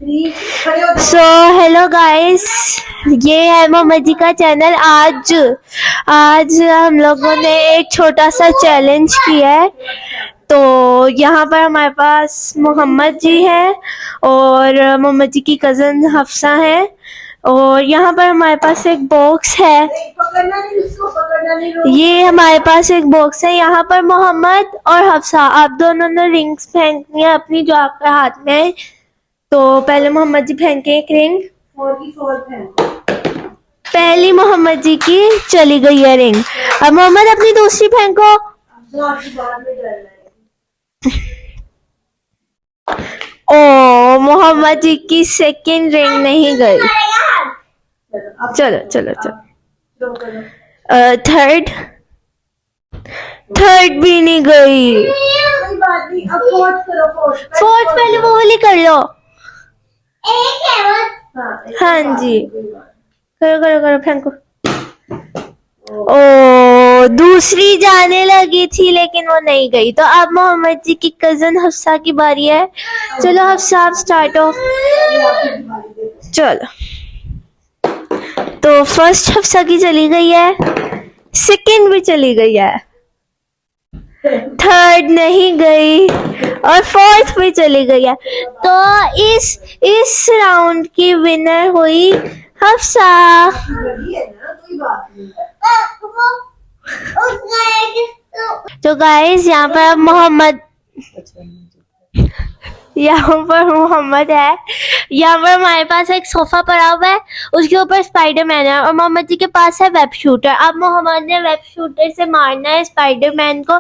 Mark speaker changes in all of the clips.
Speaker 1: So hello guys, ये है मोहम्मद जी का चैनल। आज हम लोगों ने एक छोटा सा चैलेंज किया है। तो यहाँ पर हमारे पास मोहम्मद जी है और मोहम्मद जी की कज़न हफ्सा है, और यहाँ पर हमारे पास एक बॉक्स है। ये हमारे पास एक बॉक्स है। यहाँ पर मोहम्मद और हफ्सा, आप दोनों ने रिंग्स फेंकनी है अपनी जो आपके हाथ में है। तो पहले मोहम्मद जी फेंके एक रिंग। पहली मोहम्मद जी की चली गई है रिंग। अब मोहम्मद अपनी दूसरी फेंको। ओ, मोहम्मद जी की सेकंड रिंग नहीं गई। चलो चलो चलो। थर्ड भी नहीं गई। फोर्थ पहले वो वाली कर लो। हाँ जी, करो करो करो, फेंको। ओ, दूसरी जाने लगी थी लेकिन वो नहीं गई। तो अब मोहम्मद जी की कजन हफ्सा की बारी है। चलो हफ्सा, आप स्टार्ट हो। चलो, तो फर्स्ट हफ्सा की चली गई है, सेकंड भी चली गई है, थर्ड नहीं गई और फोर्थ भी चली गई है। तो इस राउंड की विनर हुई हफ्सा। तो गाइस, यहाँ पर मोहम्मद है। यहाँ पर हमारे पास एक सोफा पड़ा हुआ है, उसके ऊपर स्पाइडरमैन है और मोहम्मद जी के पास है वेब शूटर। अब मोहम्मद ने वेब शूटर से मारना है स्पाइडरमैन को।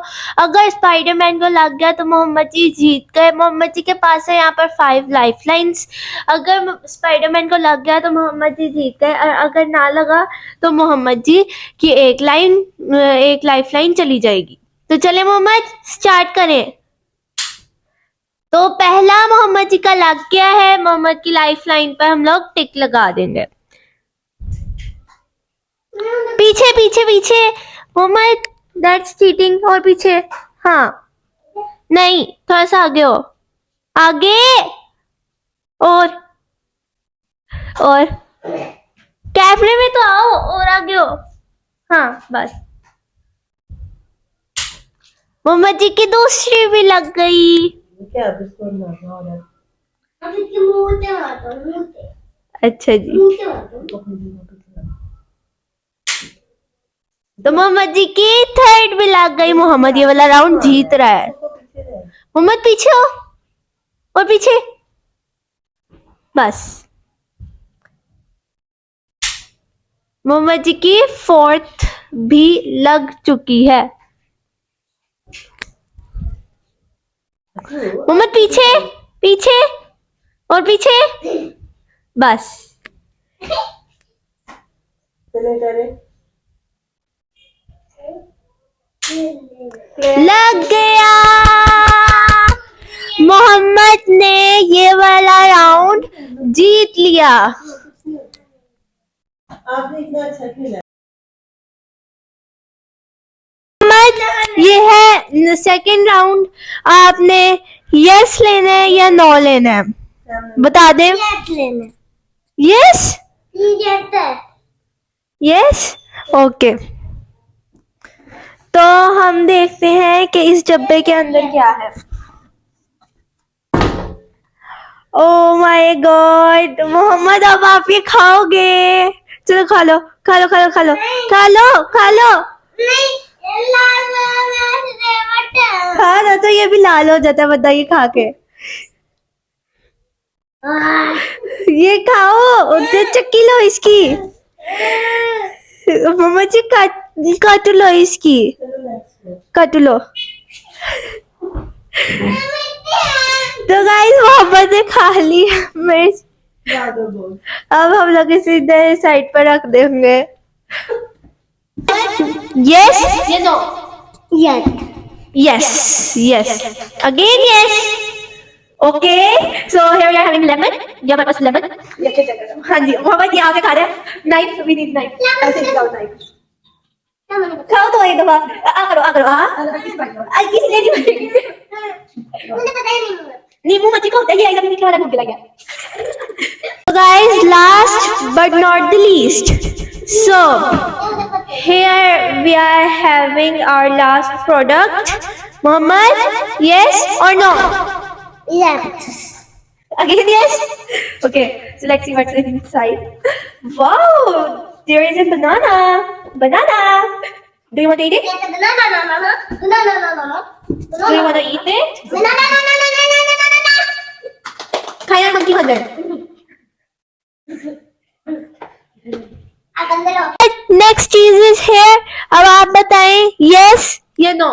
Speaker 1: अगर स्पाइडरमैन को लग गया तो मोहम्मद जी जीत गए। मोहम्मद जी के पास है यहाँ पर 5 लाइफ लाइन्स। अगर स्पाइडरमैन को लग गया तो मोहम्मद जी जीत गए, और अगर ना लगा तो मोहम्मद जी की एक लाइफ लाइन चली जाएगी। तो चले मोहम्मद, स्टार्ट करें। तो पहला मोहम्मद जी का लग गया है। मोहम्मद की लाइफ लाइन पर हम लोग टिक लगा देंगे। पीछे पीछे पीछे मोहम्मद, दैट्स चीटिंग। और पीछे, हाँ नहीं, थोड़ा सा आगे हो, आगे और कैमरे में तो आओ और आगे हो। हाँ बस। मोहम्मद जी की दूसरी भी लग गई। अच्छा जी, तो मोहम्मद जी की थर्ड भी लग गई। मोहम्मद ये वाला राउंड जीत रहा है। मोहम्मद पीछे हो और पीछे, बस। मोहम्मद जी की फोर्थ भी लग चुकी है। मोहम्मद पीछे पीछे और पीछे, बस। लग गया। मोहम्मद ने ये वाला राउंड जीत लिया। आपने इतना अच्छा खेला। ये है सेकंड राउंड। आपने यस लेना है या नो लेना है, बता दे। Yes yes, okay. तो हम देखते हैं कि इस डब्बे के अंदर क्या है। ओ माय गॉड, मोहम्मद अब आप ये खाओगे। चलो खा लो खा लो खा लो खा लो खा लो खा लो। खा लो, तो ये भी लाल हो जाता है, बताइए खा के। ये खाओ, चक्की लो इसकी। मम्मा जी काट लो इसकी, काट लो। तो गाइस, मोहम्मद ने खा ली मिर्च। अब हम लोग इसे इधर साइड पर रख देंगे। Yes yes yes, again yes. Okay, so here we are having lemon. ये हमारे पास लेमन। हाँ जी, मोहम्मद ये आके खा रहे हैं। Knife, we need knife. ऐसे निकालो नाइफ। खाओ तो एक दफा। आ करो किसी ने नहीं, मुझे पता ही नहीं। नींबू मच्छी को होता है, ये एकदम मीठा वाला भूख लग गया। guys, last but not the least. So here we are having our last product. Mohammed, yes or no?
Speaker 2: Yes.
Speaker 1: Again, yes? Okay, so let's see what's inside. Wow, there is a banana. Banana. Do you want to eat it?
Speaker 2: Yes. No.
Speaker 1: Do you want to eat it?
Speaker 2: No.
Speaker 1: Kaya monkey hunter. Next cheese is here. अब आप बताएं yes या no?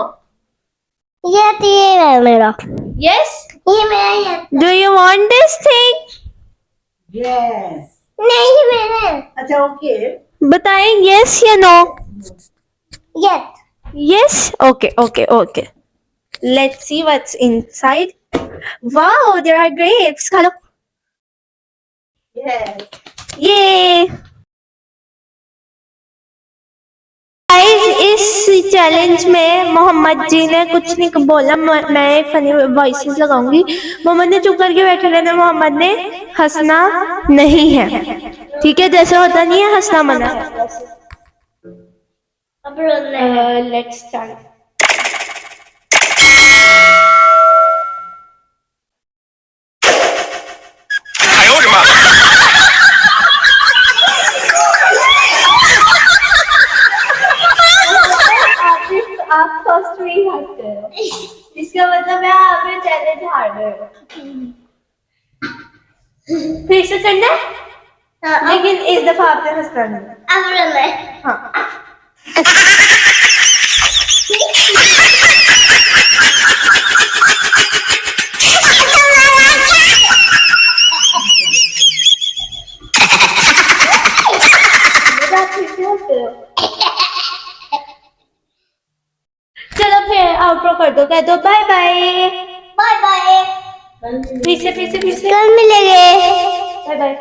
Speaker 2: ये है मेरा.
Speaker 1: Yes?
Speaker 2: ये मेरा है.
Speaker 1: Do you want this thing?
Speaker 3: Yes.
Speaker 2: नहीं मेरा.
Speaker 3: अच्छा ओके.
Speaker 1: बताएं yes या no?
Speaker 2: Yes.
Speaker 1: Yes? Okay. Let's see what's inside. Wow, there are grapes. Khalo.
Speaker 3: Yes.
Speaker 1: Yay! Guys इस चैलेंज में मोहम्मद जी ने कुछ नहीं बोला. मैं एक फनी वॉइसेस लगाऊंगी. मोहम्मद ने चुप करके बैठे रहना. मोहम्मद ने हंसना नहीं है, ठीक है? जैसे होता नहीं है हंसना मना. Let's start. आप फर्स्ट में ही हारते हो, इसका मतलब है आप ये चैलेंज हार गए हो. फिर से करना है, लेकिन इस दफा आपने हंसना नहीं. हाँ. चलो फिर आउटरो कर दो. कह दो बाय बाय.
Speaker 2: Bye bye.
Speaker 1: फिर से
Speaker 2: कल मिलेंगे.
Speaker 1: Bye bye.